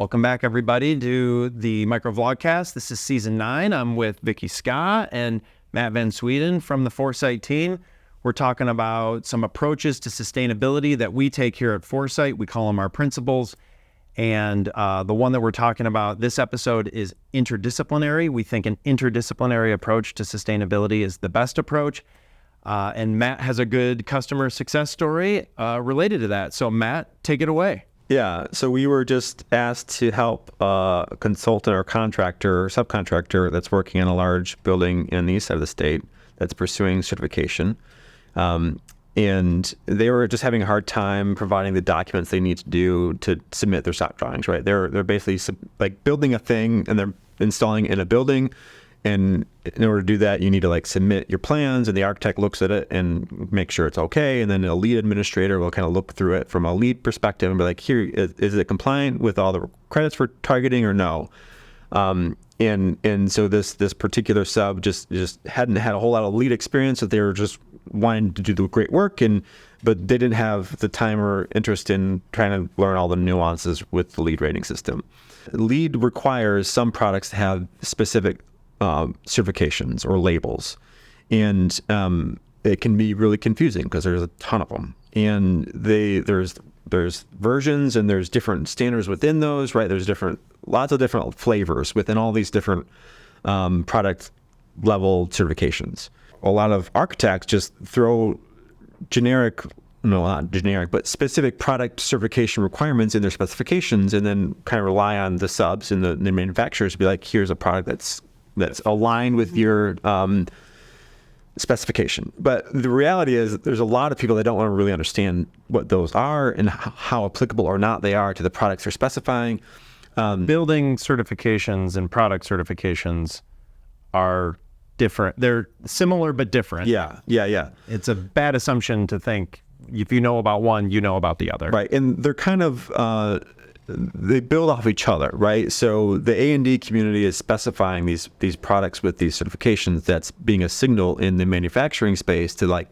Welcome back, everybody, to the Micro Vlogcast. This is Season 9. I'm with Vicky Scott and Matt Van Sweden from the Foresight team. We're talking about some approaches to sustainability that we take here at Foresight. We call them our principles. And the one that we're talking about this episode is interdisciplinary. We think an interdisciplinary approach to sustainability is the best approach. And Matt has a good customer success story related to that. So Matt, take it away. Yeah, so we were just asked to help a consultant or contractor or subcontractor that's working on a large building in the east side of the state that's pursuing certification. And they were just having a hard time providing the documents they need to do to submit their shop drawings, right? They're basically like building a thing and they're installing it in a building. And in order to do that, you need to like submit your plans, and the architect looks at it and make sure it's okay. And then a lead administrator will kind of look through it from a lead perspective and be like, here, is it compliant with all the credits for targeting or no? And so this particular sub just hadn't had a whole lot of lead experience, that they were just wanting to do the great work, but they didn't have the time or interest in trying to learn all the nuances with the lead rating system. Lead requires some products to have specific certifications or labels, and it can be really confusing because there's a ton of them, and there's versions and there's different standards within those, right? There's lots of different flavors within all these different product level certifications. A lot of architects just throw not generic, but specific product certification requirements in their specifications, and then kind of rely on the subs and the manufacturers to be like, here's a product that's aligned with your specification. But the reality is there's a lot of people that don't want to really understand what those are and how applicable or not they are to the products they're specifying. Building certifications and product certifications are different. They're similar but different. Yeah. It's a bad assumption to think if you know about one, you know about the other. Right, and they're kind of they build off each other, right? So the A&D community is specifying these products with these certifications. That's being a signal in the manufacturing space to like,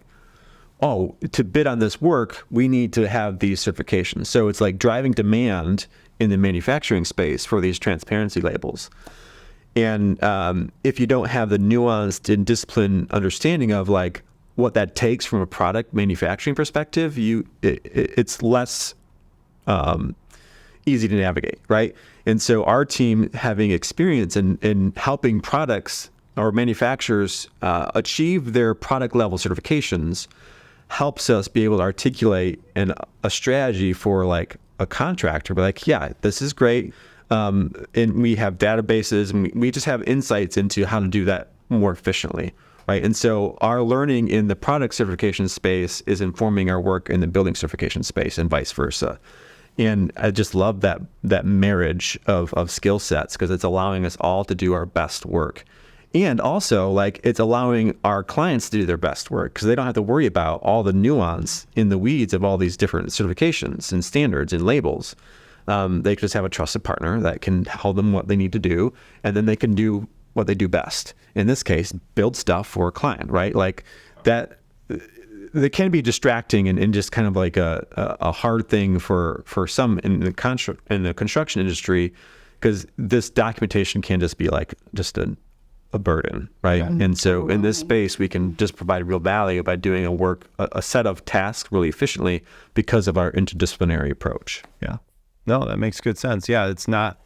oh, to bid on this work, we need to have these certifications. So it's like driving demand in the manufacturing space for these transparency labels. And if you don't have the nuanced and disciplined understanding of like what that takes from a product manufacturing perspective, it's less easy to navigate, right? And so our team, having experience in helping products or manufacturers achieve their product level certifications, helps us be able to articulate a strategy for like a contractor. Be like, yeah, this is great. And we have databases, and we just have insights into how to do that more efficiently, right? And so our learning in the product certification space is informing our work in the building certification space, and vice versa. And I just love that marriage of skill sets, because it's allowing us all to do our best work. And also, like, it's allowing our clients to do their best work, because they don't have to worry about all the nuance in the weeds of all these different certifications and standards and labels. They just have a trusted partner that can tell them what they need to do, and then they can do what they do best. In this case, build stuff for a client, right? Like that. They can be distracting and just kind of like a hard thing for some in the construction industry, because this documentation can just be like just a burden, right? Yeah. And so in this space, we can just provide real value by doing a set of tasks really efficiently because of our interdisciplinary approach. Yeah, no, that makes good sense. Yeah, it's not.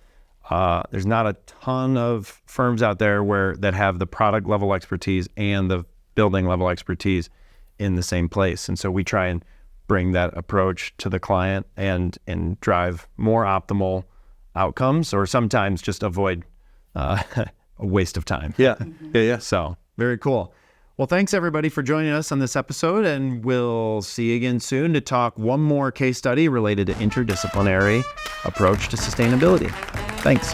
There's not a ton of firms out there that have the product level expertise and the building level expertise in the same place. And so we try and bring that approach to the client and drive more optimal outcomes, or sometimes just avoid a waste of time. Yeah. So very cool. Well, thanks everybody for joining us on this episode, and we'll see you again soon to talk one more case study related to interdisciplinary approach to sustainability. Thanks.